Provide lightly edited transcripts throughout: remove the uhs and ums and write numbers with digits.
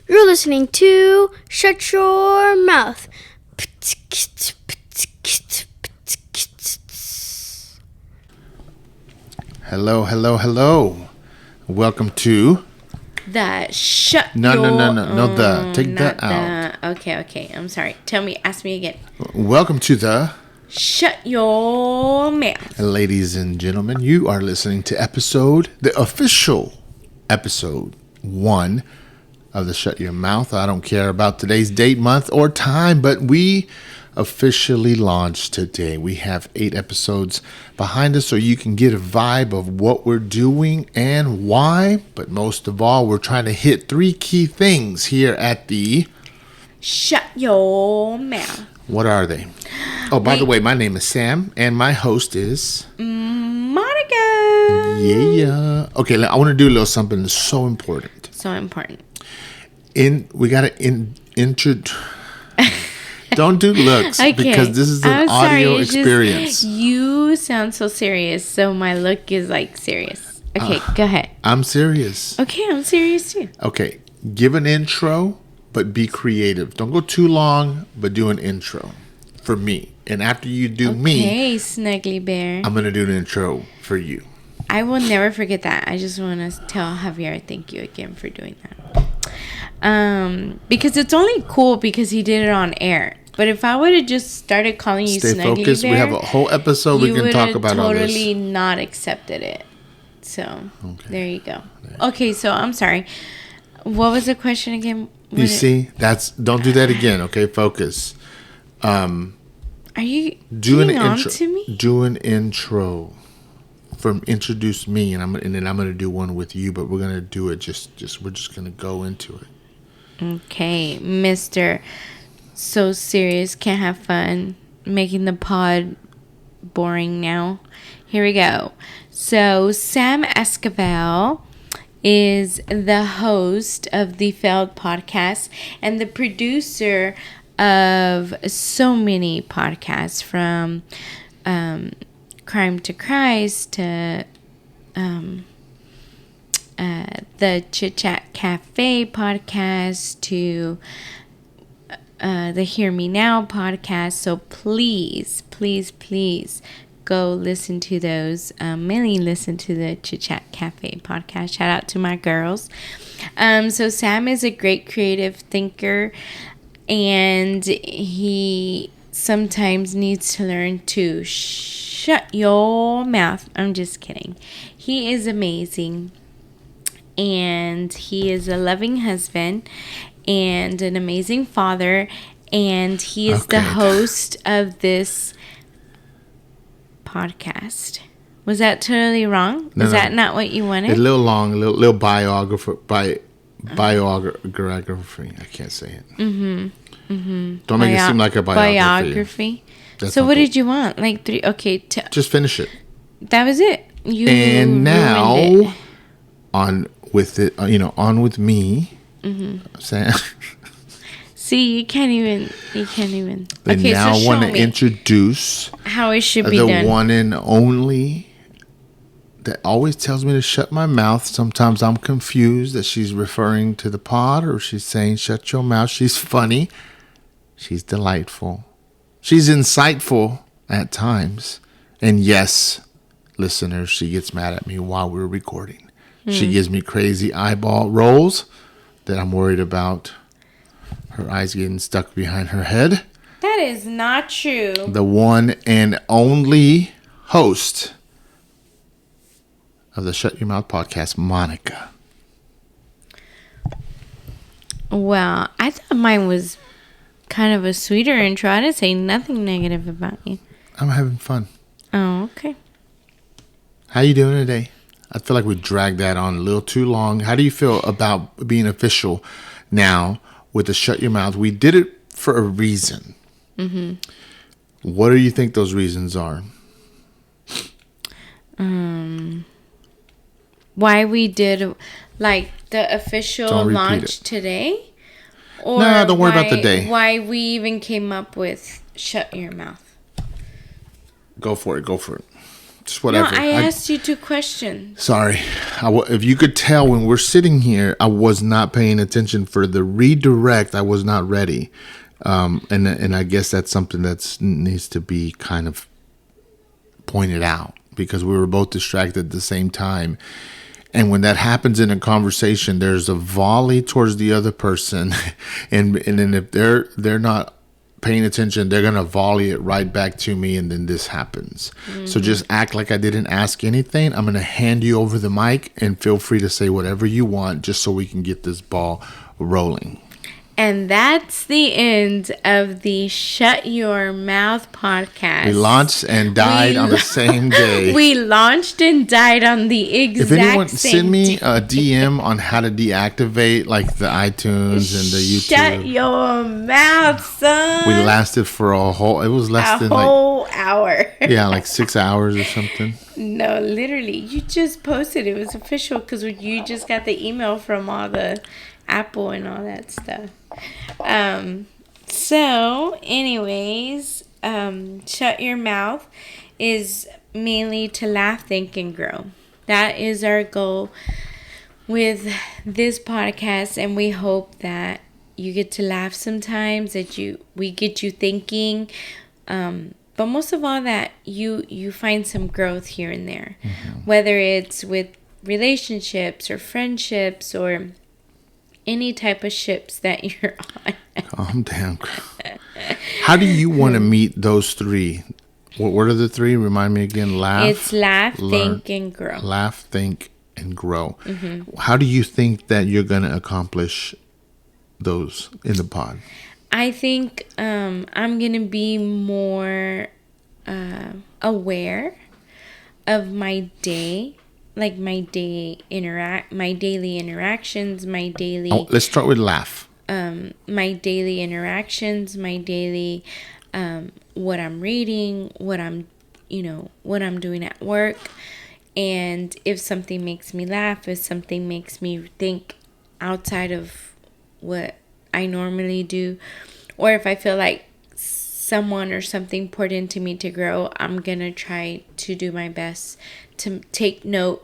You're listening to Shut Your Mouth. Hello. Welcome to The Shut No, Your... take that out. Okay. I'm sorry. Ask me again. Welcome to the Shut Your Mouth. Ladies and gentlemen, you are listening to the official episode 1 of the Shut Your Mouth. I don't care about today's date, month, or time, but we officially launched today. We have 8 episodes behind us so you can get a vibe of what we're doing and why. But most of all, we're trying to hit 3 key things here at the Shut Your Mouth. What are they? Oh, by the way, my name is Sam and my host is Monica. Yeah. Okay, I want to do a little something that's so important. We got to Don't do looks, okay, because this is an audio experience. You sound so serious, so my look is like serious. Okay, go ahead. I'm serious. Okay, I'm serious too. Okay, give an intro, but be creative. Don't go too long, but do an intro for me. And after you do me, okay, Snuggly Bear, I'm going to do an intro for you. I will never forget that. I just want to tell Javier thank you again for doing that. Because it's only cool because he did it on air. But if I would have just started calling you Snuggly focused. Bear, we have a whole episode we can talk about all this. You would have totally not accepted it. So, There you go. Okay, so I'm sorry. What was the question again? Don't do that again, okay? Focus. Are you getting on to me? Do an intro. Introduce me, and then I'm going to do one with you, but we're going to do it we're just going to go into it. Okay, Mr. So serious, can't have fun, making the pod boring now. Here we go. So Sam Esquivel is the host of the Failed Podcast and the producer of so many podcasts, from Crime to Christ to the Chit Chat Cafe podcast to the Hear Me Now podcast. So please go listen to those. Mainly listen to the Chit Chat Cafe podcast. Shout out to my girls. So Sam is a great creative thinker, and he sometimes needs to learn to shut your mouth. I'm just kidding. He is amazing, and he is a loving husband and an amazing father, and he is the host of this podcast. Was that totally wrong? Is that not what you wanted? A little long, a little biography. I can't say it. Don't make it seem like a biography. So what did you want? Like 3? Okay. Just finish it. That was it. And now, on with me. Sam. See, you can't even. Okay, now I want to introduce how it should be done. The one and only that always tells me to shut my mouth. Sometimes I'm confused that she's referring to the pod or she's saying shut your mouth. She's funny. She's delightful. She's insightful at times. And yes, listeners, she gets mad at me while we're recording. She gives me crazy eyeball rolls that I'm worried about her eyes getting stuck behind her head. That is not true. The one and only host of the Shut Your Mouth podcast, Monica. Well, I thought mine was kind of a sweeter intro. I didn't say nothing negative about you. I'm having fun. Oh, okay. How you doing today? I feel like we dragged that on a little too long. How do you feel about being official now with the Shut Your Mouth? We did it for a reason. What do you think those reasons are? Why we did like the official launch today? Or no, don't worry about the day. Why we even came up with Shut Your Mouth? Go for it. Just No, whatever. I asked you 2 questions. Sorry. If you could tell when we're sitting here, I was not paying attention for the redirect. I was not ready. And I guess that's something that needs to be kind of pointed out because we were both distracted at the same time. And when that happens in a conversation, there's a volley towards the other person. And then if they're not paying attention, they're going to volley it right back to me. And then this happens. Mm-hmm. So just act like I didn't ask anything. I'm going to hand you over the mic and feel free to say whatever you want just so we can get this ball rolling. And that's the end of the Shut Your Mouth podcast. We launched and died on the same day. We launched and died on the exact same day. If anyone send me a DM on how to deactivate like the iTunes and the YouTube. Shut your mouth, son. We lasted for it was less than a whole hour. Yeah, like 6 hours or something. No, literally. You just posted. It was official because you just got the email from all the Apple and all that stuff. So anyways, Shut Your Mouth is mainly to laugh, think, and grow. That is our goal with this podcast, and we hope that you get to laugh sometimes, that we get you thinking, but most of all that you find some growth here and there, whether it's with relationships or friendships or any type of ships that you're on. Calm down. How do you want to meet those three? What are the three? Remind me again. It's laugh, think, and grow. Laugh, think, and grow. Mm-hmm. How do you think that you're going to accomplish those in the pod? I think I'm going to be more aware of my day. Like my daily interactions, my daily... Oh, let's start with laugh. My daily interactions, my daily... what I'm reading, what I'm doing at work. And if something makes me laugh, if something makes me think outside of what I normally do, or if I feel like someone or something poured into me to grow, I'm going to try to do my best to take note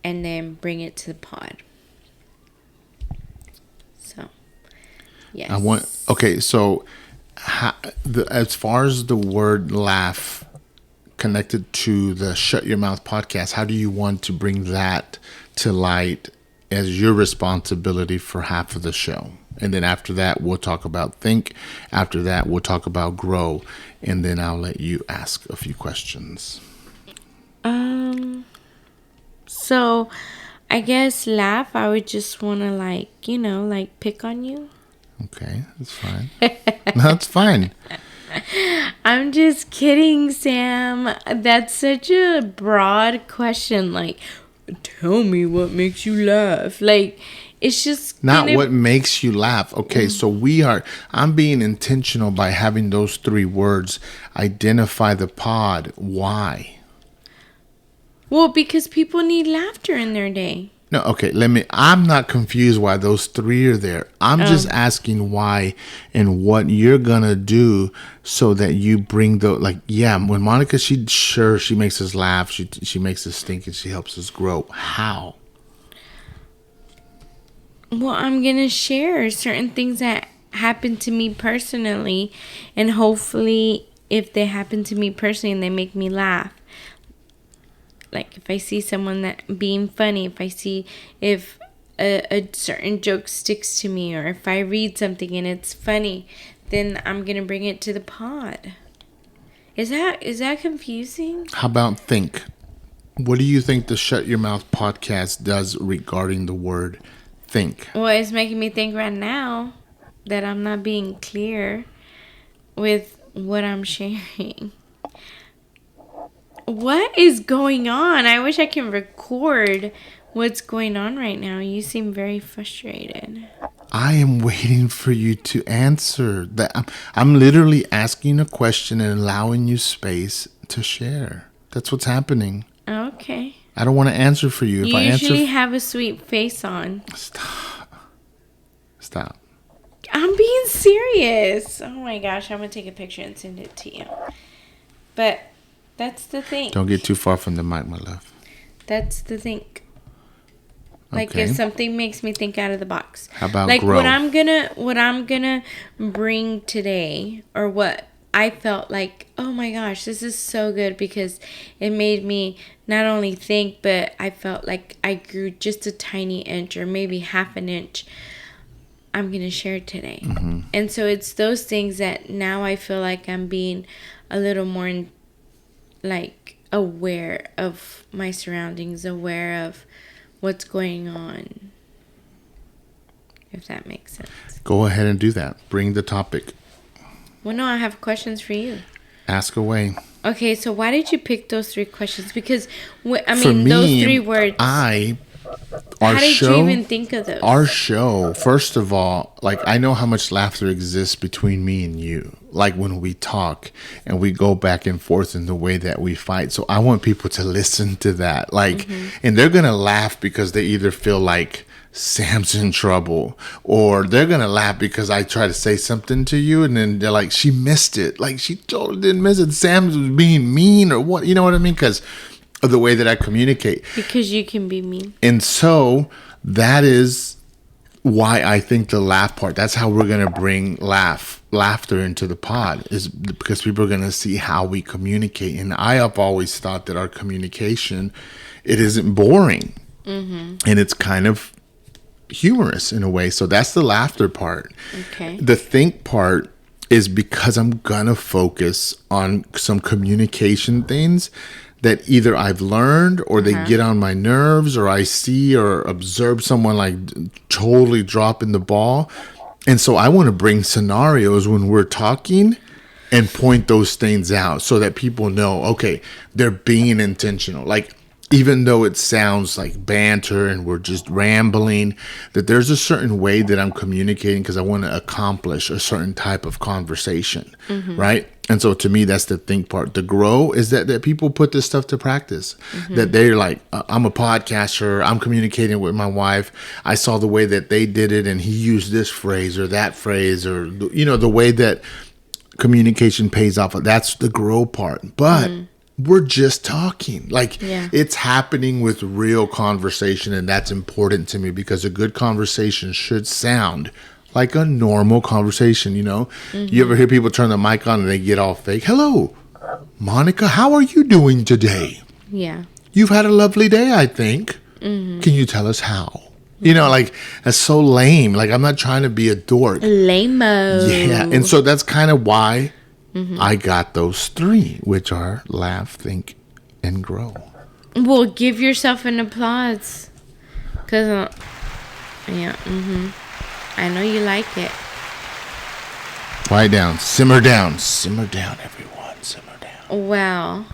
and then bring it to the pod. So, yes. So as far as the word laugh connected to the Shut Your Mouth podcast, how do you want to bring that to light as your responsibility for half of the show? And then after that, we'll talk about think. After that, we'll talk about grow. And then I'll let you ask a few questions. So, I guess laugh, I would just want to pick on you. Okay, that's fine. That's fine. I'm just kidding, Sam. That's such a broad question. Like, tell me what makes you laugh. Like, it's just not what makes you laugh. Okay, so I'm being intentional by having those three words identify the pod. Why? Well, because people need laughter in their day. No, okay, I'm not confused why those three are there. I'm just asking why and what you're gonna do so that you bring when Monica, she makes us laugh, she makes us think, and she helps us grow. How? Well, I'm gonna share certain things that happen to me personally, and hopefully if they happen to me personally and they make me laugh. Like if I see someone that being funny, if a certain joke sticks to me, or if I read something and it's funny, then I'm gonna bring it to the pod. Is that confusing? How about think? What do you think the Shut Your Mouth podcast does regarding the word think? Well, it's making me think right now that I'm not being clear with what I'm sharing. What is going on? I wish I can record what's going on right now. You seem very frustrated. I am waiting for you to answer that. I'm literally asking a question and allowing you space to share. That's what's happening. Okay. I don't want to answer for you. You usually have a sweet face on. Stop. I'm being serious. Oh my gosh, I'm going to take a picture and send it to you. But That's the thing. Don't get too far from the mic, my love. That's the thing. Like Okay. if something makes me think out of the box. How about like grow? what I'm gonna bring today, or what I felt like, oh my gosh, this is so good because it made me not only think, but I felt like I grew just a tiny inch or maybe half an inch. I'm gonna share today. Mm-hmm. And so it's those things that now I feel like I'm being a little more like aware of my surroundings, aware of what's going on, if that makes sense. Go ahead and do that. Bring the topic. Well, no, I have questions for you. Ask away. Okay, so why did you pick those 3 questions? Because, For me, those 3 words. How did you even think of those? Our show, first of all, like I know how much laughter exists between me and you. Like when we talk and we go back and forth in the way that we fight. So I want people to listen to that. Like, and they're going to laugh because they either feel like Sam's in trouble, or they're going to laugh because I try to say something to you and then they're like, she missed it. Like she totally didn't miss it. Sam was being mean or what, you know what I mean? Because of the way that I communicate. Because you can be mean. And so that is why I think the laugh part, that's how we're going to bring laughter into the pod, is because people are going to see how we communicate. And I have always thought that our communication, it isn't boring. And it's kind of humorous in a way. So that's the laughter part. Okay. The think part is because I'm going to focus on some communication things that either I've learned or they get on my nerves, or I see or observe someone like totally dropping the ball. And so I want to bring scenarios when we're talking and point those things out so that people know, okay, they're being intentional. Like, even though it sounds like banter and we're just rambling, that there's a certain way that I'm communicating because I want to accomplish a certain type of conversation, right? And so to me, that's the think part. The grow is that people put this stuff to practice, that they're like, I'm a podcaster, I'm communicating with my wife. I saw the way that they did it and he used this phrase or that phrase, or, you know, the way that communication pays off. That's the grow part. But we're just talking. Like, it's happening with real conversation, and that's important to me because a good conversation should sound like a normal conversation, you know? You ever hear people turn the mic on and they get all fake? Hello, Monica, how are you doing today? Yeah. You've had a lovely day, I think. Can you tell us how? You know, like, that's so lame. Like, I'm not trying to be a dork. Lame-o. Yeah, and so that's kind of why I got those 3, which are laugh, think, and grow. Well, give yourself an applause. Because, I know you like it. Quiet down. Simmer down. Simmer down, everyone. Simmer down. Well,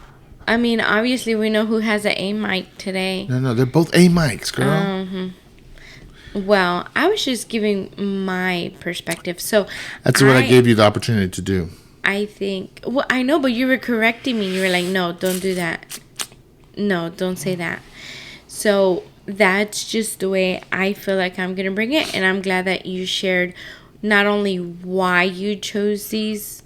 I mean, obviously we know who has an A mic today. No, they're both A mics, girl. Well, I was just giving my perspective. So That's what I gave you the opportunity to do. I think, well, I know, but you were correcting me. You were like, no, don't do that. No, don't say that. So that's just the way I feel like I'm going to bring it. And I'm glad that you shared not only why you chose these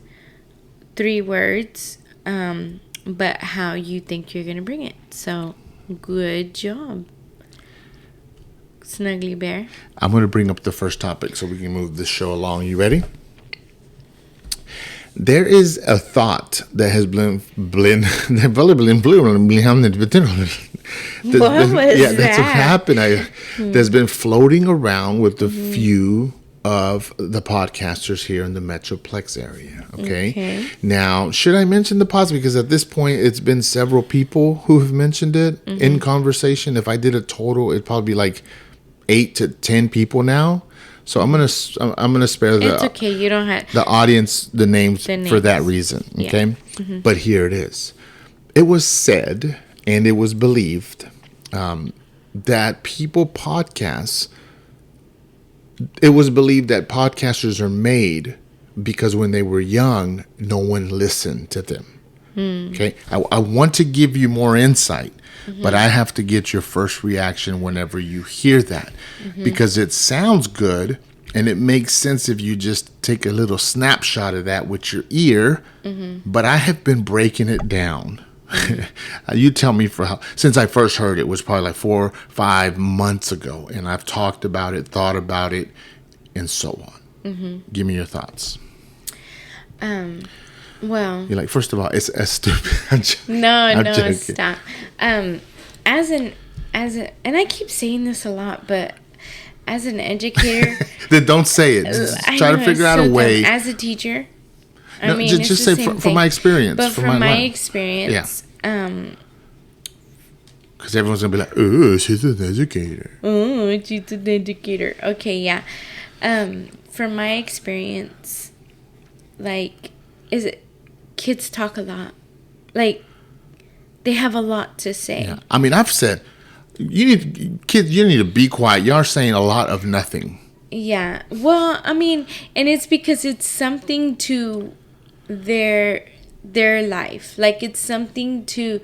3 words, but how you think you're going to bring it. So good job, Snuggly Bear. I'm going to bring up the first topic so we can move this show along. You ready? There is a thought that has been that's what happened. That's been floating around with the few of the podcasters here in the Metroplex area. Okay. Now, should I mention the pods? Because at this point, it's been several people who have mentioned it in conversation. If I did a total, it'd probably be like 8 to 10 people now. So I'm gonna spare It's okay. You don't have the audience the names for that reason. Okay, but here it is. It was said and it was believed that people podcasts. It was believed that podcasters are made because when they were young, no one listened to them. Okay, I want to give you more insight, but I have to get your first reaction whenever you hear that, because it sounds good and it makes sense if you just take a little snapshot of that with your ear. But I have been breaking it down You tell me since I first heard it was probably like 4-5 months ago, and I've talked about it, thought about it, and so on. Give me your thoughts. Well, You're like, first of all, it's stupid. no, joking. stop. As an, and I keep saying this a lot, but as an educator, Then don't say it. Just try to figure out a way. As a teacher, No, just say from my experience. But from my life. experience, because everyone's gonna be like, "Oh, she's an educator." Oh, she's an educator. Okay, yeah. From my experience, like, kids talk a lot. Like, they have a lot to say. Yeah. I mean, I've said, kids, you need to be quiet. Y'all are saying a lot of nothing. Yeah. Well, I mean, and it's because it's something to their life. Like, it's something to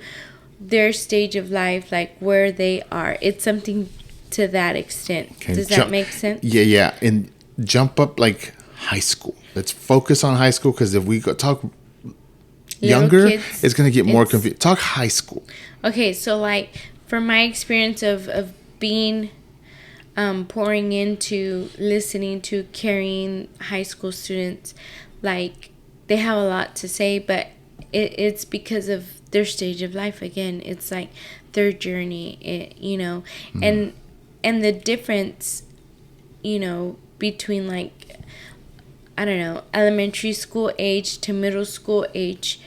their stage of life, like where they are. It's something to that extent. Okay, does that make sense? Yeah. And jump up like high school. Let's focus on high school, because if we talk younger, kids, it's going to get more confused. Talk high school. Okay, so like from my experience of being pouring into listening to carrying high school students, like they have a lot to say, but it's because of their stage of life. Again, it's like their journey, and the difference, between like, I don't know, elementary school age to middle school age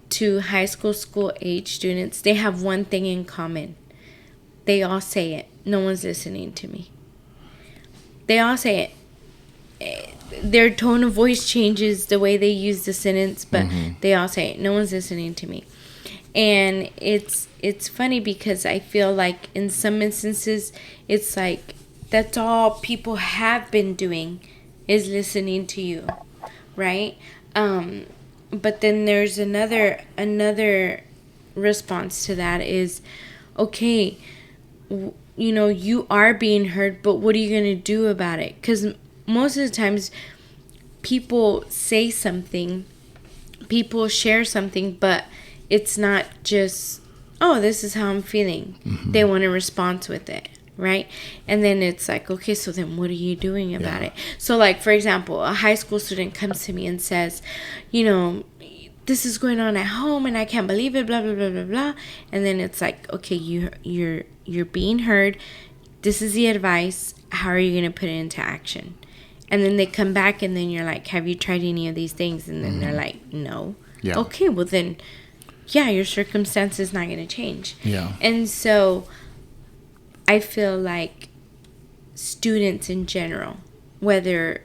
to high school age students, they have one thing in common. They all say it. No one's listening to me. They all say it. Their tone of voice changes, the way they use the sentence, but they all say it. No one's listening to me. And it's funny because I feel like in some instances, it's like that's all people have been doing is listening to you, right? But then there's another response to that is, okay, you are being heard, but what are you going to do about it? Because most of the times people say something, people share something, but it's not just, oh, this is how I'm feeling. They want a response with it, right? And then it's like, okay, so then what are you doing about it? So like, for example, a high school student comes to me and says, this is going on at home and I can't believe it, blah, blah, blah, blah, blah. And then it's like, okay, you're being heard. This is the advice. How are you going to put it into action? And then they come back and then you're like, have you tried any of these things? And then they're like, no. Yeah. Okay, well then, yeah, your circumstance is not going to change. Yeah. And so I feel like students in general, whether,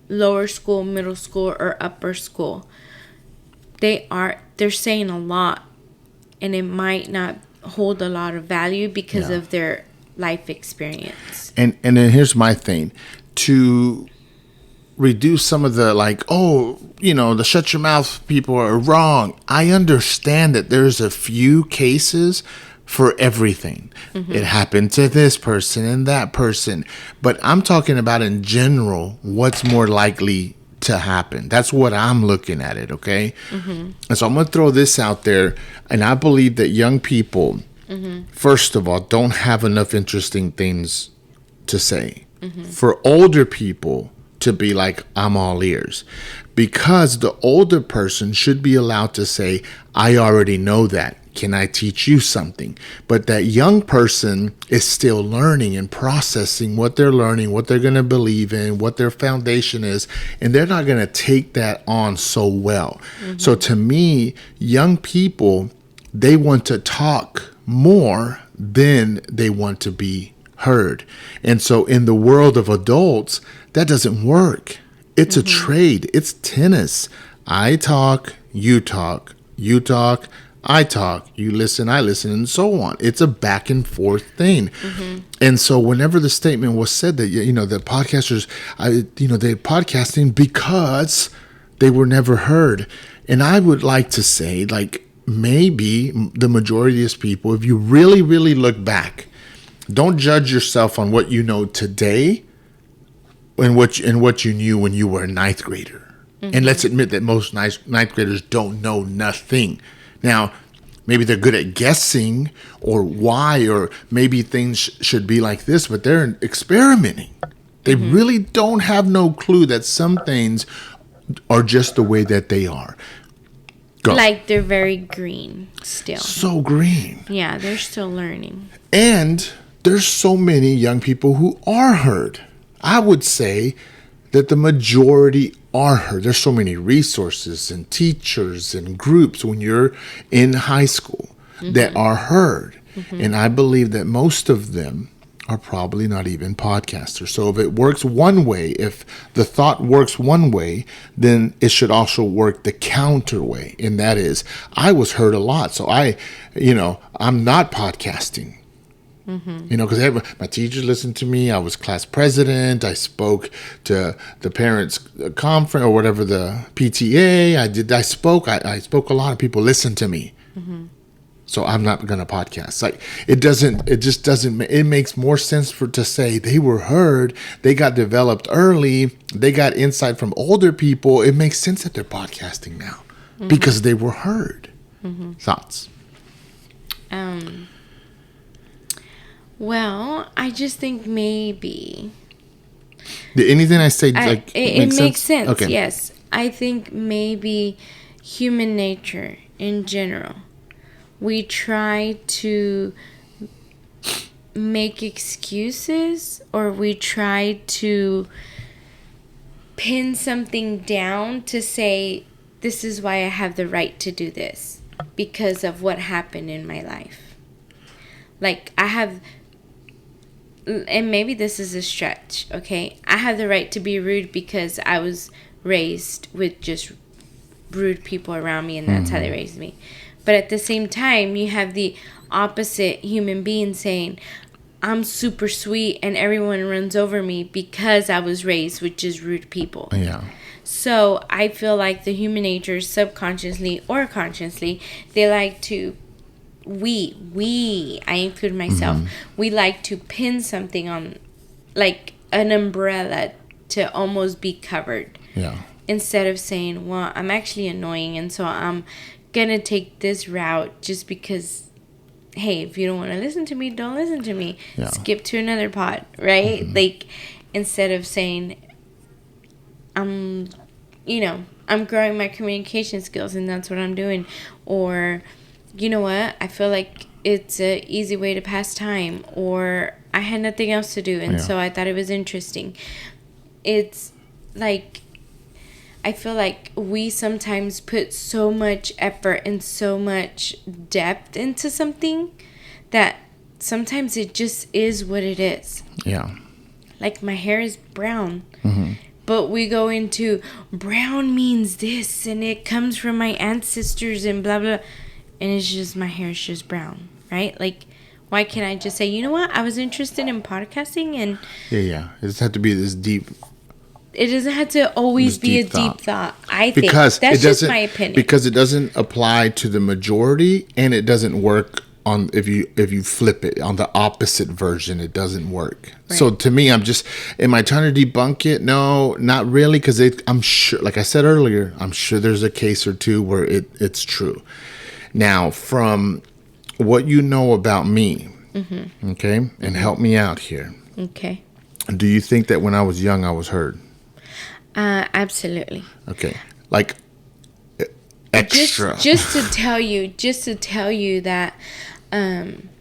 lower school, middle school, or upper school, they're saying a lot, and it might not hold a lot of value because of their life experience. And then here's my thing. To reduce some of the the shut your mouth people are wrong. I understand that there's a few cases for everything. It happened to this person and that person. But I'm talking about in general, what's more likely to happen. That's what I'm looking at it, okay? And so I'm going to throw this out there. And I believe that young people, first of all, don't have enough interesting things to say. For older people to be like, I'm all ears. Because the older person should be allowed to say, I already know that. Can I teach you something? But that young person is still learning and processing what they're learning, what they're going to believe in, what their foundation is, and they're not going to take that on so well. So to me, young people, they want to talk more than they want to be heard. And so in the world of adults, that doesn't work. It's a trade. It's tennis. I talk, you talk, you talk, I talk, you listen, I listen, and so on. It's a back and forth thing. And so whenever the statement was said that, the podcasters, they're podcasting because they were never heard. And I would like to say, like, maybe the majority of these people, if you really, really look back, don't judge yourself on what you know today and what you knew when you were a ninth grader. And let's admit that most ninth graders don't know nothing. Now, maybe they're good at guessing or why, or maybe things should be like this, but they're experimenting. They really don't have no clue that some things are just the way that they are. Go. Like they're very green still. So green. Yeah, they're still learning. And there's so many young people who are heard. I would say that the majority are heard. There's so many resources and teachers and groups when you're in high school that are heard. And I believe that most of them are probably not even podcasters. So if it works one way, if the thought works one way, then it should also work the counter way. And that is, I was heard a lot. So I'm not podcasting. Because my teachers listened to me. I was class president. I spoke to the parents' conference or whatever, the PTA. I spoke a lot. Of people listened to me. So I'm not going to podcast. Like it makes more sense to say they were heard. They got developed early. They got insight from older people. It makes sense that they're podcasting now because they were heard. Thoughts? Well, I just think maybe. Did anything I say it makes sense? Okay. Yes. I think maybe human nature in general. We try to make excuses, or we try to pin something down to say, this is why I have the right to do this because of what happened in my life. Like and maybe this is a stretch, okay? I have the right to be rude because I was raised with just rude people around me, and that's how they raised me. But at the same time, you have the opposite human being saying, I'm super sweet and everyone runs over me because I was raised with just rude people. Yeah. So I feel like the human nature, subconsciously or consciously, they like to, I include myself, we like to pin something on, like an umbrella, to almost be covered. Yeah. Instead of saying, well, I'm actually annoying, and so I'm going to take this route just because, hey, if you don't want to listen to me, don't listen to me. Yeah. Skip to another pod, right? Like, instead of saying, I'm growing my communication skills and that's what I'm doing. Or, you know what? I feel like it's an easy way to pass time. Or I had nothing else to do, and so I thought it was interesting. It's like, I feel like we sometimes put so much effort and so much depth into something that sometimes it just is what it is. Yeah. Like, my hair is brown. But we go into, brown means this, and it comes from my ancestors and blah, blah. And it's just, my hair is just brown, right? Like, why can't I just say, you know what? I was interested in podcasting, and... Yeah. It just had to be this deep... It doesn't have to always be a deep thought. I think because that's just my opinion. Because it doesn't apply to the majority, and it doesn't work on if you flip it on the opposite version. It doesn't work. Right. So to me, am I trying to debunk it? No, not really. Because I'm sure, like I said earlier, I'm sure there's a case or two where it's true. Now, from what you know about me, okay, and help me out here. Okay. Do you think that when I was young, I was heard? Absolutely. Okay. Like extra. Just to tell you that,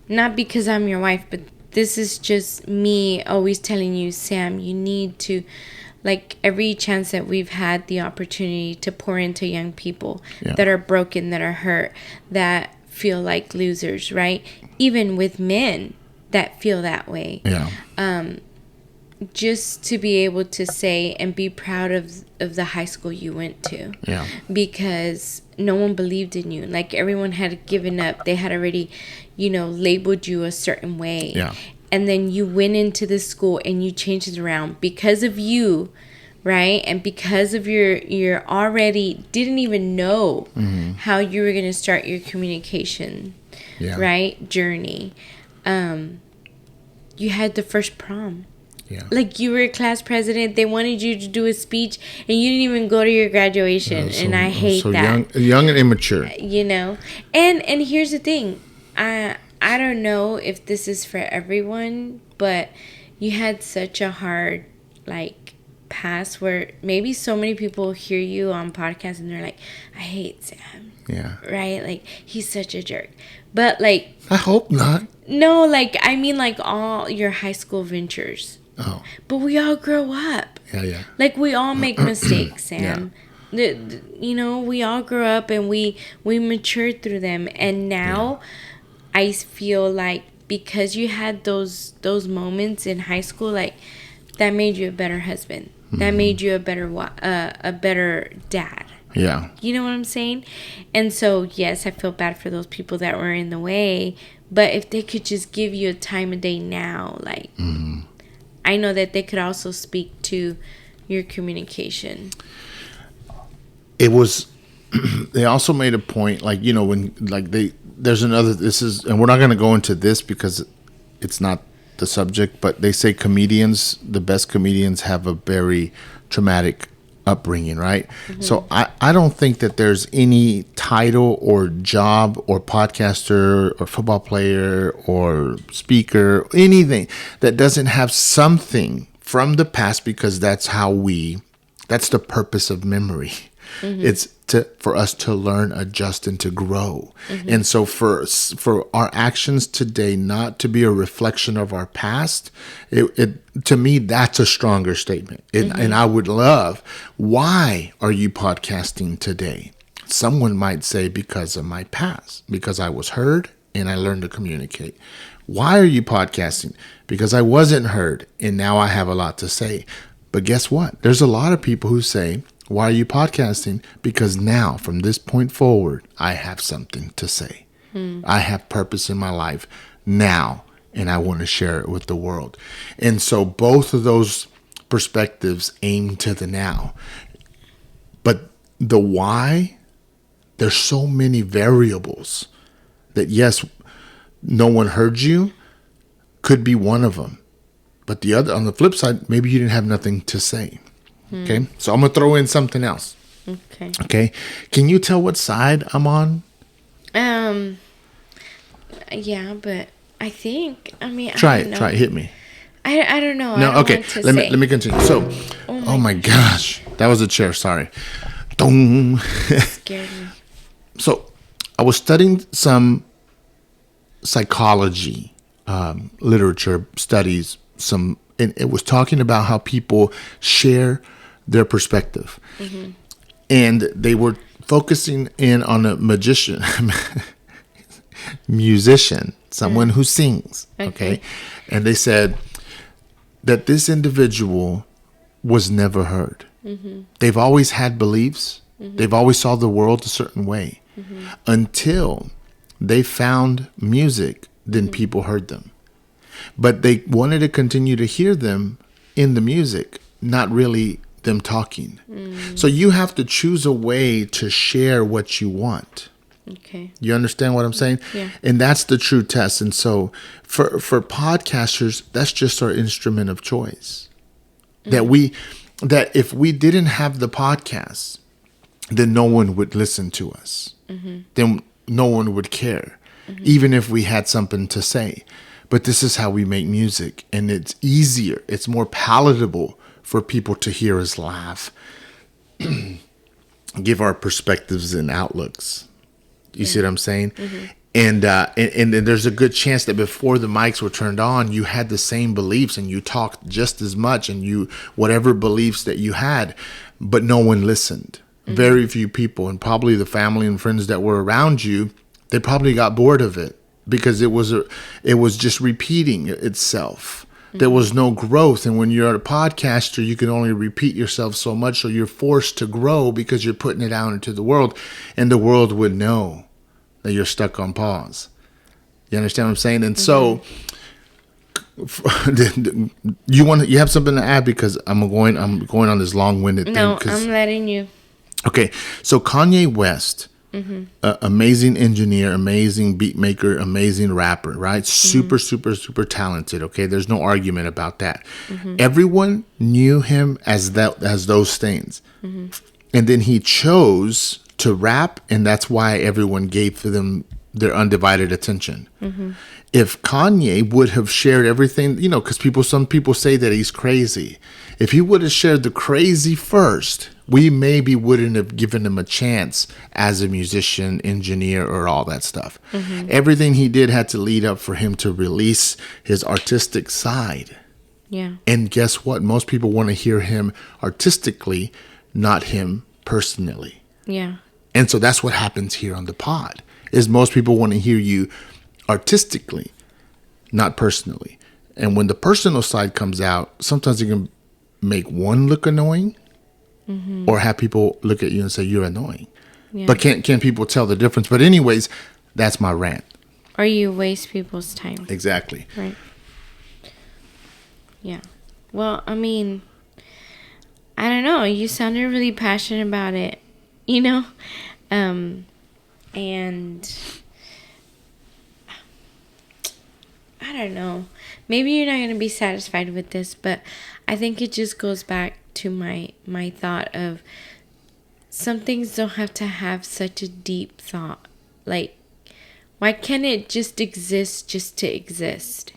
not because I'm your wife, but this is just me always telling you, Sam, you need to, like, every chance that we've had the opportunity to pour into young people that are broken, that are hurt, that feel like losers, right? Even with men that feel that way. Yeah. Just to be able to say and be proud of the high school you went to. Yeah. Because no one believed in you. Like, everyone had given up. They had already, labeled you a certain way. Yeah. And then you went into this school and you changed it around because of you, right? And because of your already didn't even know how you were going to start your communication, right, journey. You had the first prom. Yeah. Like, you were a class president. They wanted you to do a speech, and you didn't even go to your graduation. And I hate so that. young and immature. You know? And here's the thing. I don't know if this is for everyone, but you had such a hard, like, past where maybe so many people hear you on podcasts and they're like, I hate Sam. Yeah. Right? Like, he's such a jerk. But, like... I hope not. No, like, I mean, like, all your high school ventures. Oh. But we all grow up. Yeah. Like, we all make mistakes, Sam. Yeah. You know, we all grow up and we mature through them. And now I feel like because you had those moments in high school, like, that made you a better husband. That made you a better dad. Yeah. You know what I'm saying? And so, yes, I feel bad for those people that were in the way. But if they could just give you a time of day now, like, I know that they could also speak to your communication. It was, they also made a point, like, you know, when, like, there's another, this is, and we're not going to go into this because it's not the subject, but they say the best comedians have a very traumatic upbringing, right? So I don't think that there's any title or job or podcaster or football player or speaker, anything that doesn't have something from the past, because that's the purpose of memory. It's for us to learn, adjust, and to grow. And so for our actions today not to be a reflection of our past, it to me, that's a stronger statement. And I would love, why are you podcasting today? Someone might say, because of my past, because I was heard and I learned to communicate. Why are you podcasting? Because I wasn't heard and now I have a lot to say. But guess what? There's a lot of people who say, why are you podcasting? Because now, from this point forward, I have something to say. I have purpose in my life now, and I want to share it with the world. And so both of those perspectives aim to the now. But the why, there's so many variables that, yes, no one heard you, could be one of them. But the other, on the flip side, maybe you didn't have nothing to say. Okay, so I'm going to throw in something else. Okay. Can you tell what side I'm on? Yeah, but I think, Try it. Hit me. I don't know. No, okay. Let me continue. So, oh my gosh. That was a chair. Sorry. Dong. Scared me. So, I was studying some psychology, literature studies, and it was talking about how people share their perspective. And they were focusing in on a musician, someone who sings. Okay. And they said that this individual was never heard. They've always had beliefs. They've always saw the world a certain way. Until they found music, then people heard them. But they wanted to continue to hear them in the music, not really them talking. So you have to choose a way to share what you want. Okay. You understand what I'm saying? Yeah. And that's the true test. And so for podcasters, that's just our instrument of choice. That if we didn't have the podcast, then no one would listen to us. Then no one would care, even if we had something to say. But this is how we make music, and it's easier. It's more palatable for people to hear us laugh, give our perspectives and outlooks. You see what I'm saying? And there's a good chance that before the mics were turned on, you had the same beliefs and you talked just as much, and you whatever beliefs that you had, but no one listened. Very few people, and probably the family and friends that were around you, they probably got bored of it. Because it was just repeating itself. There was no growth. And when you're a podcaster, you can only repeat yourself so much. So you're forced to grow because you're putting it out into the world. And the world would know that you're stuck on pause. You understand what I'm saying? And so you have something to add, because I'm going on this long-winded thing. No, I'm letting you. Okay. So Kanye West Amazing engineer, amazing beat maker, amazing rapper, right? Super, super, super talented. Okay, there's no argument about that. Everyone knew him as those things, and then he chose to rap, and that's why everyone gave them their undivided attention. If Kanye would have shared everything, because some people say that he's crazy. If he would have shared the crazy first, we maybe wouldn't have given him a chance as a musician, engineer, or all that stuff. Everything he did had to lead up for him to release his artistic side. Yeah. And guess what? Most people want to hear him artistically, not him personally. Yeah. And so that's what happens here on the pod, is most people want to hear you artistically, not personally. And when the personal side comes out, sometimes you can make one look annoying or have people look at you and say you're annoying. Yeah. But can people tell the difference? But anyways, that's my rant. Or you waste people's time. Exactly. Right. Yeah. Well, I mean, I don't know. You sounded really passionate about it, and I don't know. Maybe you're not going to be satisfied with this, but I think it just goes back to my thought of some things don't have to have such a deep thought. Like, why can't it just exist just to exist?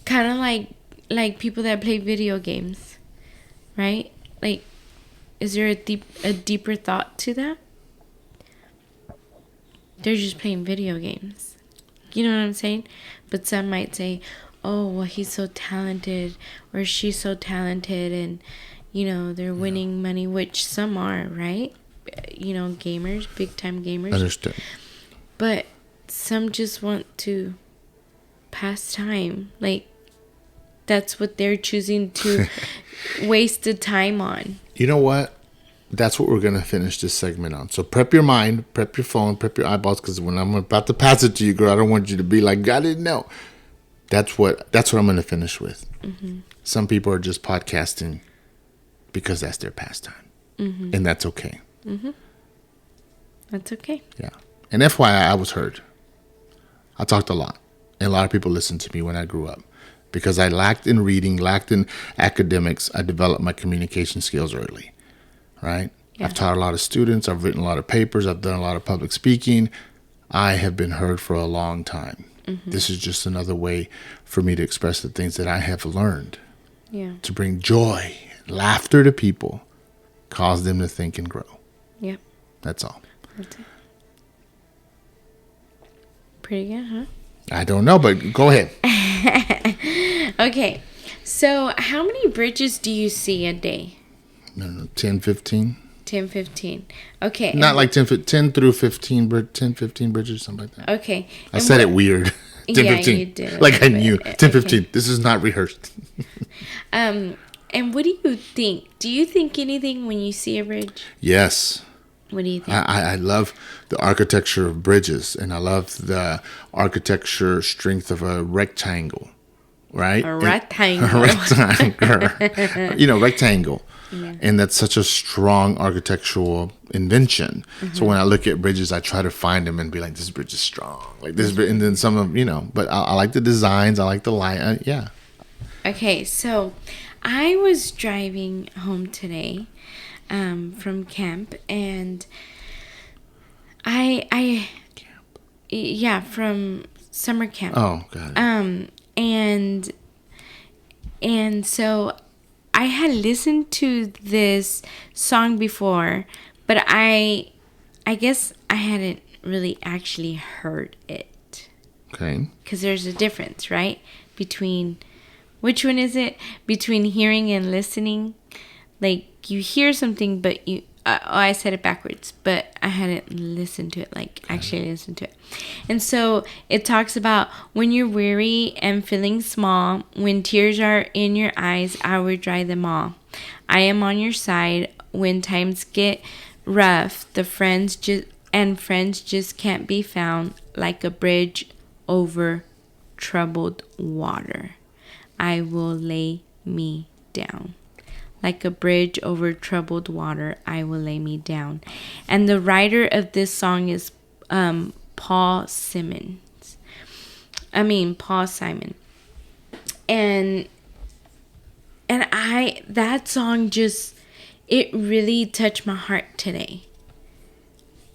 Kind of like people that play video games, right? Like, is there a deeper thought to that? They're just playing video games. You know what I'm saying? But some might say, oh, well, he's so talented, or she's so talented, and, they're winning money, which some are, right? Gamers, big-time gamers. Understood. But some just want to pass time. Like, that's what they're choosing to waste the time on. You know what? That's what we're going to finish this segment on. So prep your mind, prep your phone, prep your eyeballs, because when I'm about to pass it to you, girl, I don't want you to be like, I didn't know. That's what I'm going to finish with. Some people are just podcasting because that's their pastime. And that's okay. That's okay. Yeah. And FYI, I was heard. I talked a lot. And a lot of people listened to me when I grew up. Because I lacked in reading, lacked in academics, I developed my communication skills early. Right? Yeah. I've taught a lot of students. I've written a lot of papers. I've done a lot of public speaking. I have been heard for a long time. This is just another way for me to express the things that I have learned. Yeah. To bring joy, laughter to people, cause them to think and grow. Yep. That's all. That's it. Pretty good, huh? I don't know, but go ahead. Okay. So how many bridges do you see a day? I don't know, 10, 15. 10, 15. Okay. Not like 10 through 15, 10, 15 bridges, something like that. Okay. I said it weird. 10, yeah, 15. You did. Like I knew. 10, 15. This is not rehearsed. And what do you think? Do you think anything when you see a bridge? Yes. What do you think? I love the architecture of bridges, and I love the architecture strength of a rectangle, right? A rectangle. Rectangle. Yeah. And that's such a strong architectural invention. So when I look at bridges, I try to find them and be like, this bridge is strong. Like this, and then some of, but I like the designs. I like the light. Yeah. Okay, so I was driving home today from camp, and from summer camp. Oh, got it. And so I had listened to this song before, but I guess I hadn't really actually heard it. Okay. Because there's a difference, right? Between, which one is it? Between hearing and listening. Like, you hear something, but I said it backwards, but I hadn't listened to it, actually listened to it. And so it talks about when you're weary and feeling small, when tears are in your eyes, I will dry them all. I am on your side when times get rough. The friends just can't be found, like a bridge over troubled water. I will lay me down. like a bridge over troubled water, I will lay me down. And the writer of this song is Paul Simon. And that song just, it really touched my heart today.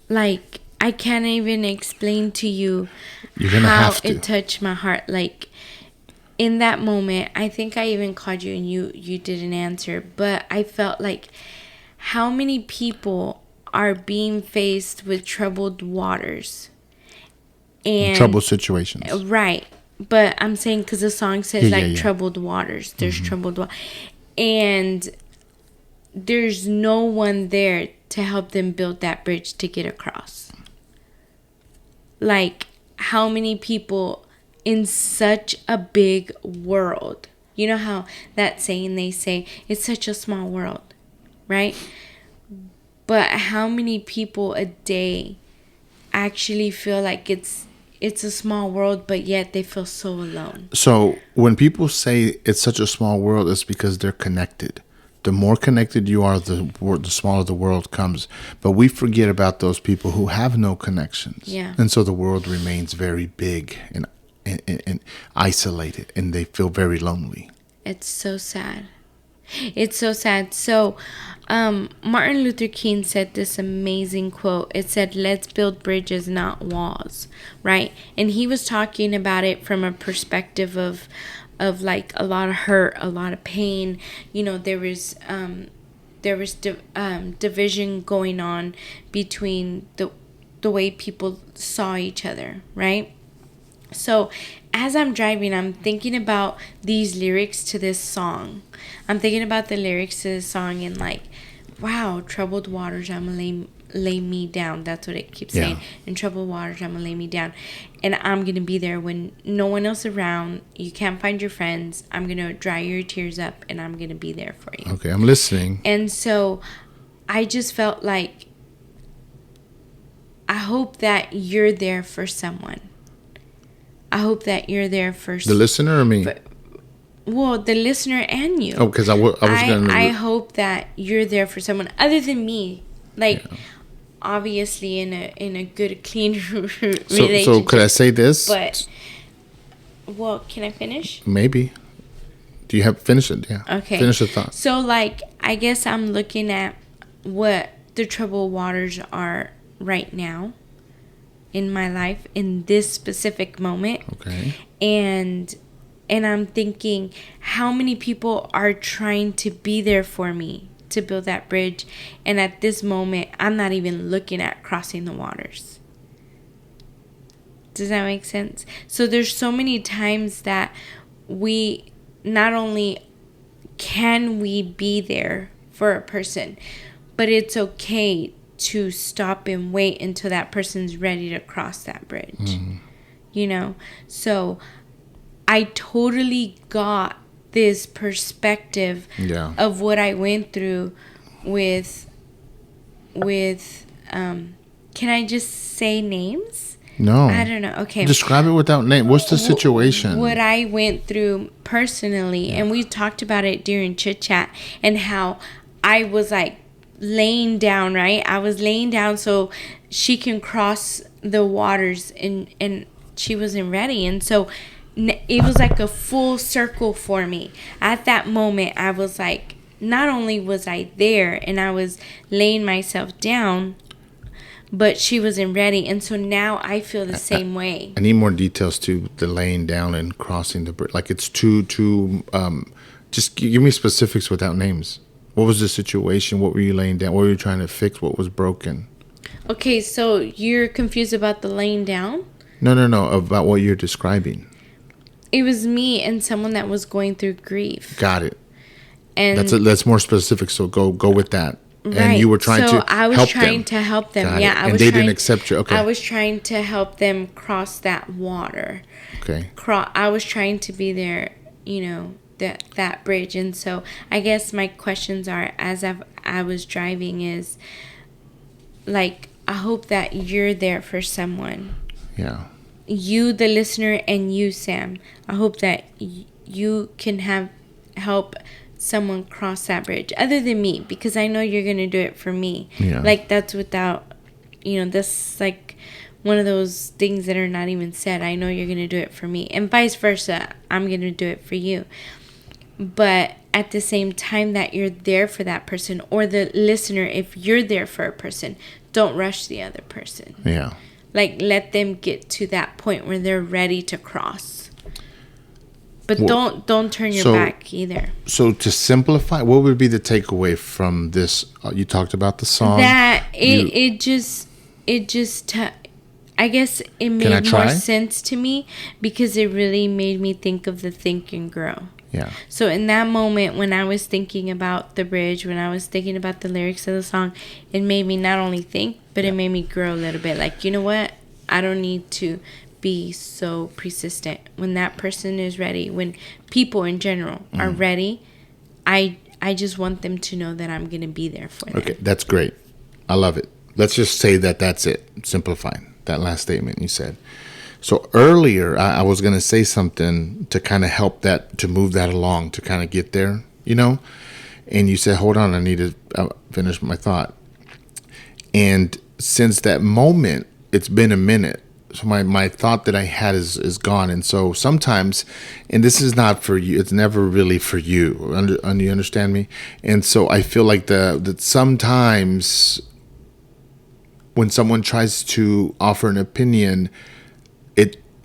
Like, I can't even explain to you how it touched my heart. Like, in that moment, I think I even called you and you didn't answer. But I felt like how many people are being faced with troubled waters. And troubled situations. Right. But I'm saying because the song says troubled waters. There's troubled water. And there's no one there to help them build that bridge to get across. Like, how many people in such a big world, you know how that saying they say, it's such a small world, right? But how many people a day actually feel like it's a small world, but yet they feel so alone? So when people say it's such a small world, it's because they're connected. The more connected you are, the smaller the world comes. But we forget about those people who have no connections. Yeah. And so the world remains very big and isolated, and they feel very lonely. It's so sad. It's so sad. So Martin Luther King said this amazing quote. It said, "Let's build bridges, not walls," right? And he was talking about it from a perspective of like a lot of hurt, a lot of pain. You know, there was division going on between the way people saw each other, right? So as I'm driving, I'm thinking about these lyrics to this song. I'm thinking about the lyrics to this song and like, wow, troubled waters, I'm gonna lay me down. That's what it keeps saying. In troubled waters, I'm gonna lay me down. And I'm gonna be there when no one else around. You can't find your friends. I'm gonna dry your tears up and I'm gonna be there for you. Okay, I'm listening. And so I just felt like, I hope that you're there for someone. I hope that you're there for the listener or me. Well, the listener and you. Oh, because I was going to. I hope that you're there for someone other than me. Like, obviously, in a good, clean relationship. So could I say this? But, well, can I finish? Maybe. Do you have finish it? Yeah. Okay. Finish the thought. So, like, I guess I'm looking at what the troubled waters are right now in my life in this specific moment. Okay. And I'm thinking, how many people are trying to be there for me to build that bridge, and at this moment I'm not even looking at crossing the waters. Does that make sense? So there's so many times that we not only can we be there for a person, but it's okay to stop and wait until that person's ready to cross that bridge. Mm-hmm. You know? So I totally got this perspective of what I went through with can I just say names? No. I don't know. Okay. Describe it without name. What's the situation? What I went through personally, and we talked about it during Chit Chat, and how I was like laying down, right? I was laying down so she can cross the waters, and she wasn't ready. And so it was like a full circle for me. At that moment, I was like, not only was I there and I was laying myself down, but she wasn't ready. And so now I feel the same way. I need more details to the laying down and crossing the bridge. Like, it's too just give me specifics without names. What was the situation? What were you laying down? What were you trying to fix? What was broken? Okay, so you're confused about the laying down? No, about what you're describing. It was me and someone that was going through grief. Got it. And that's more specific, so go with that. Right. And you were trying to help them. So I was trying to help them. Got Yeah, it. And they didn't accept you. Okay. I was trying to help them cross that water. Okay. I was trying to be there, you know, that bridge. And so I guess my questions are, as I was driving, is like, I hope that you're there for someone. Yeah. You, the listener, and you, Sam. I hope that you can help someone cross that bridge other than me, because I know you're going to do it for me. Yeah. Like, that's without, this like one of those things that are not even said. I know you're going to do it for me, and vice versa. I'm going to do it for you. But at the same time that you're there for that person, or the listener, if you're there for a person, don't rush the other person. Yeah. Like, let them get to that point where they're ready to cross. But don't turn your back either. So to simplify, what would be the takeaway from this? You talked about the song. That it just I guess it made more sense to me, because it really made me think of the Think and Grow. Yeah. So in that moment, when I was thinking about the bridge, when I was thinking about the lyrics of the song, it made me not only think, but it made me grow a little bit. Like, you know what? I don't need to be so persistent. When that person is ready, when people in general are ready, I just want them to know that I'm going to be there for them. Okay, that's great. I love it. Let's just say that's it. Simplifying that last statement you said. So earlier, I was going to say something to kind of help that, to move that along, to kind of get there, And you said, hold on, I need to finish my thought. And since that moment, it's been a minute. So my thought that I had is gone. And so sometimes, and this is not for you, it's never really for you. You understand me? And so I feel like that sometimes when someone tries to offer an opinion,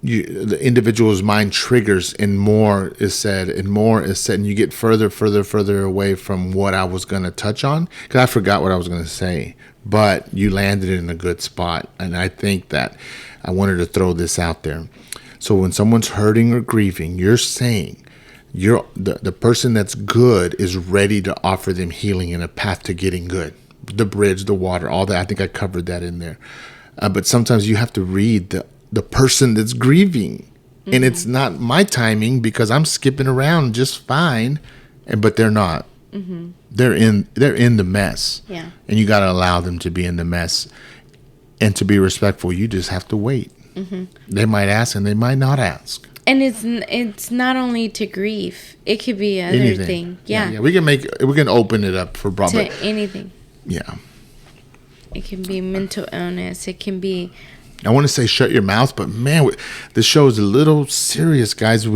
the individual's mind triggers, and more is said, and you get further away from what I was going to touch on, because I forgot what I was going to say, but you landed in a good spot, and I think that I wanted to throw this out there. So when someone's hurting or grieving, you're saying the person that's good is ready to offer them healing and a path to getting good, the bridge, the water, all that. I think I covered that in there. But sometimes you have to read the person that's grieving, and it's not my timing, because I'm skipping around just fine, but they're not. They're in the mess, and you got to allow them to be in the mess, and to be respectful, you just have to wait. They might ask and they might not ask, and it's not only to grief, it could be other thing. Yeah, we can open it up for to anything. Yeah, it can be mental illness, it can be, I want to say shut your mouth, but man, this show is a little serious, guys.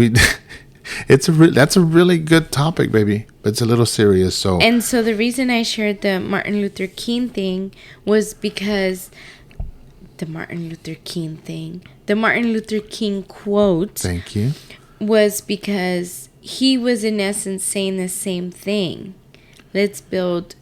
That's a really good topic, baby, but it's a little serious. So the reason I shared the Martin Luther King thing was because the Martin Luther King quote. Thank you. Was because he was in essence saying the same thing. Let's build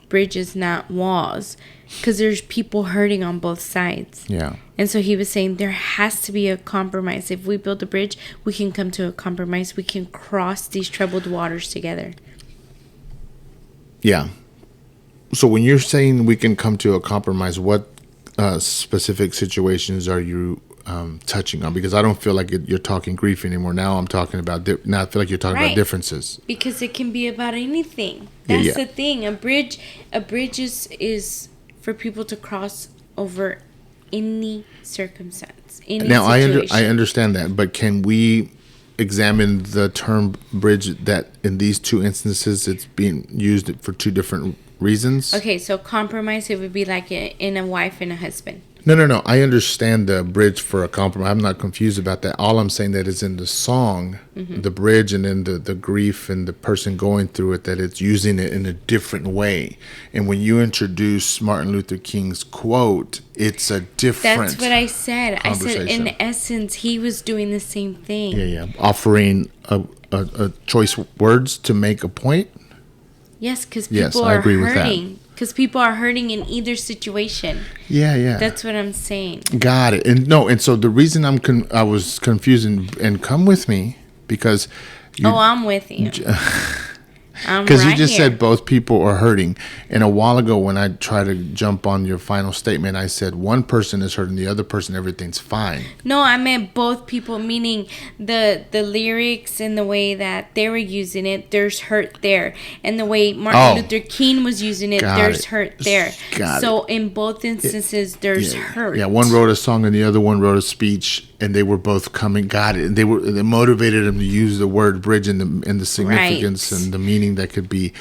bridges, not walls, because there's people hurting on both sides. Yeah. And so he was saying there has to be a compromise. If we build a bridge, we can come to a compromise. We can cross these troubled waters together. Yeah. So when you're saying we can come to a compromise, what specific situations are you touching on? Because I don't feel like you're talking grief anymore. Now I'm talking about, now I feel like you're talking about differences. Because it can be about anything. That's the thing. A bridge is for people to cross over any circumstance, any now situation. I understand that, but can we examine the term bridge that in these two instances it's being used for two different reasons? Okay, so compromise, it would be like in a wife and a husband. No. I understand the bridge for a compromise. I'm not confused about that. All I'm saying that is in the song, the bridge, and then the grief and the person going through it, that it's using it in a different way. And when you introduce Martin Luther King's quote, it's a different. That's what I said. I said in essence, he was doing the same thing. Yeah. Offering a choice words to make a point. Yes, because people are hurting. Because people are hurting in either situation. Yeah. That's what I'm saying. Got it. And so the reason I was confused, and come with me, because I'm with you. Because you just said both people are hurting. And a while ago, when I tried to jump on your final statement, I said one person is hurting, the other person, everything's fine. No, I meant both people, meaning the lyrics and the way that they were using it, there's hurt there. And the way Martin Luther King was using it, there's hurt there. So in both instances, there's hurt. Yeah, one wrote a song and the other one wrote a speech. and they were both got it, and they motivated them to use the word bridge and the significance Right. and the meaning that could be.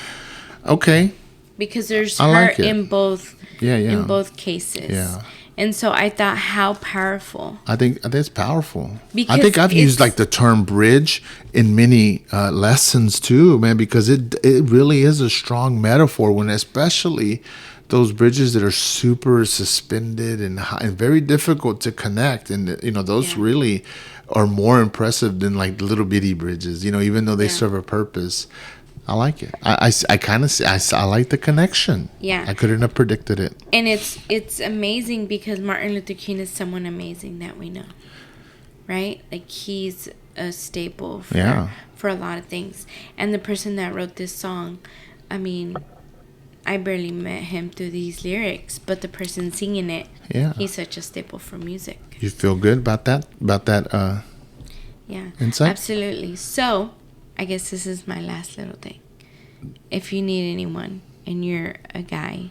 Okay. Because there's I hurt like it. in both Yeah, in yeah. both cases. Yeah. And so I thought, how powerful. I think it's powerful. Because I think I've used it's- like the term bridge in many lessons too, man, because it really is a strong metaphor when, especially those bridges that are super suspended and very difficult to connect, and those Yeah. really are more impressive than like little bitty bridges. Even though they Yeah. serve a purpose. I like it. I kind of I like the connection. Yeah. I couldn't have predicted it. And it's amazing because Martin Luther King is someone amazing that we know. Right? Like he's a staple for a lot of things. And the person that wrote this song, I mean, I barely met him through these lyrics, but the person singing it, he's such a staple for music. You feel good about that? Yeah. Insight? Absolutely. So, I guess this is my last little thing. If you need anyone and you're a guy,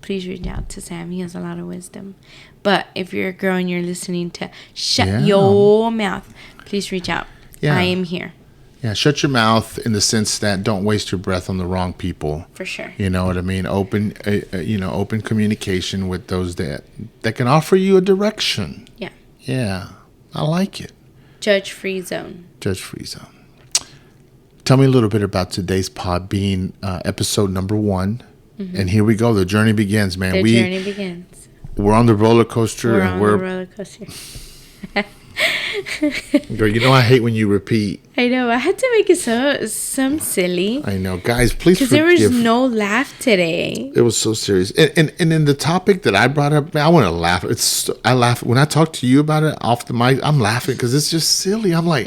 please reach out to Sam. He has a lot of wisdom. But if you're a girl and you're listening to Shut Your Mouth, please reach out. Yeah. I am here. Yeah, shut your mouth in the sense that don't waste your breath on the wrong people. For sure. You know what I mean? Open communication with those that can offer you a direction. Yeah. Yeah, I like it. Judge-free zone. Judge-free zone. Tell me a little bit about today's pod being episode number 1. Mm-hmm. And here we go. The journey begins, man. The journey begins. We're on the roller coaster. We're on the roller coaster. Girl, I hate when you repeat. I know. I had to make it some silly. I know. Guys, please forgive. Because there was no laugh today. It was so serious. And in the topic that I brought up, I want to laugh. I laugh. When I talk to you about it off the mic, I'm laughing because it's just silly. I'm like,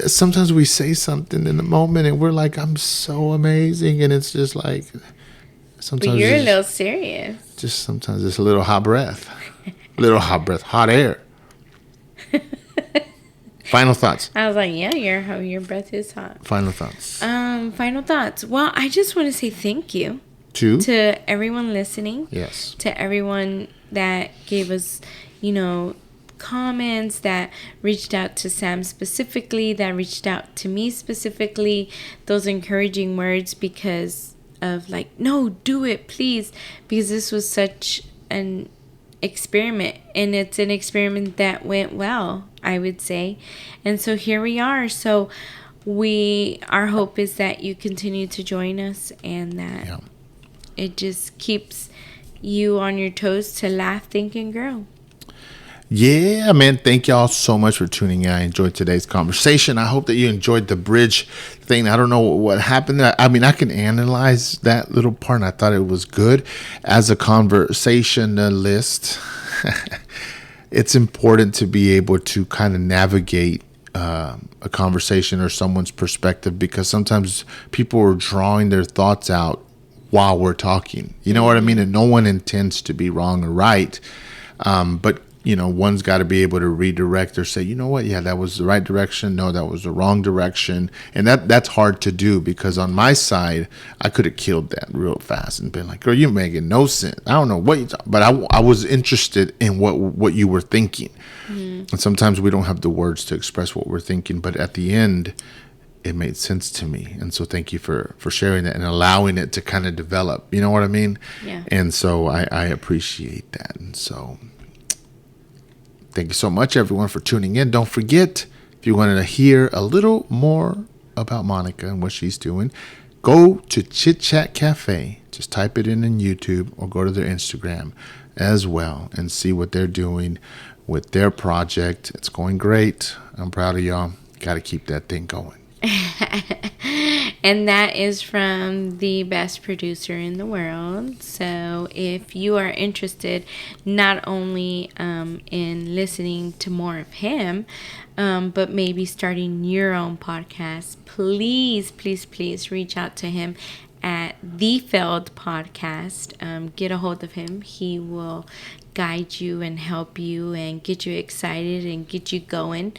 sometimes we say something in the moment and we're like, I'm so amazing. And it's just like, sometimes but you're a little serious. Just sometimes it's a little hot breath. Hot air. Final thoughts. I was like, yeah, your breath is hot. Final thoughts. Final thoughts. Well, I just want to say thank you to everyone listening. Yes. To everyone that gave us, comments, that reached out to Sam specifically, that reached out to me specifically, those encouraging words because of like, no, do it, please, because this was such an experiment, and it's an experiment that went well, I would say. And so here we are. So our hope is that you continue to join us and that it just keeps you on your toes to laugh, think, and grow. Yeah, man. Thank y'all so much for tuning in. I enjoyed today's conversation. I hope that you enjoyed the bridge thing. I don't know what happened. I mean, I can analyze that little part, and I thought it was good. As a conversationalist, it's important to be able to kind of navigate a conversation or someone's perspective, because sometimes people are drawing their thoughts out while we're talking. You know what I mean? And no one intends to be wrong or right. But one's got to be able to redirect or say, you know what? Yeah, that was the right direction. No, that was the wrong direction. And that's hard to do, because on my side, I could have killed that real fast and been like, girl, you're making no sense. I don't know what you're talking about. But I was interested in what you were thinking. Mm-hmm. And sometimes we don't have the words to express what we're thinking. But at the end, it made sense to me. And so thank you for sharing that and allowing it to kind of develop. You know what I mean? Yeah. And so I appreciate that. And so thank you so much, everyone, for tuning in. Don't forget, if you wanted to hear a little more about Monica and what she's doing, go to Chit Chat Cafe. Just type it in YouTube or go to their Instagram as well and see what they're doing with their project. It's going great. I'm proud of y'all. Got to keep that thing going. And that is from the best producer in the world. So if you are interested not only in listening to more of him, but maybe starting your own podcast, please reach out to him at The Failed Podcast. Get a hold of him. He will guide you and help you and get you excited and get you going.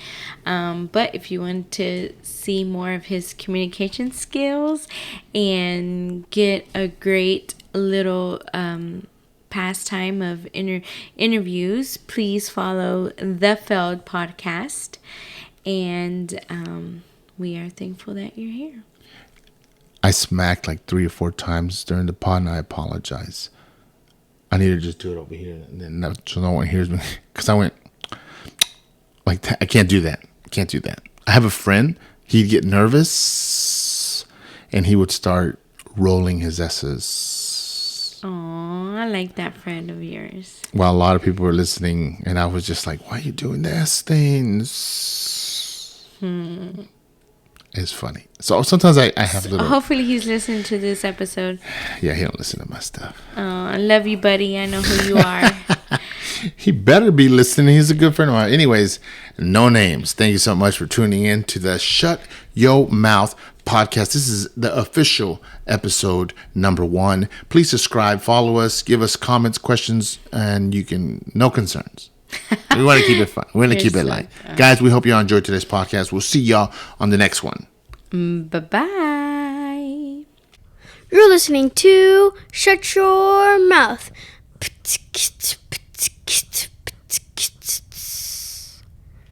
But if you want to see more of his communication skills and get a great little pastime of interviews, please follow the Failed Podcast. And we are thankful that you're here. I smacked like 3 or 4 times during the pod, and I apologize. I need to just do it over here, and then so no one hears me. Because I went like that. I can't do that. I have a friend. He'd get nervous, and he would start rolling his S's. Oh, I like that friend of yours. While a lot of people were listening, and I was just like, "Why are you doing the S things?" It's funny. So sometimes I have little. Hopefully he's listening to this episode. Yeah, he don't listen to my stuff. Oh, I love you, buddy. I know who you are. He better be listening. He's a good friend of mine. Anyways, no names. Thank you so much for tuning in to the Shut Yo Mouth podcast. This is the official episode number 1. Please subscribe, follow us, give us comments, questions, and you can, no concerns. We want to keep it fun. We want to keep it light. Guys, we hope y'all enjoyed today's podcast. We'll see y'all on the next one. Bye-bye. You're listening to Shut Your Mouth.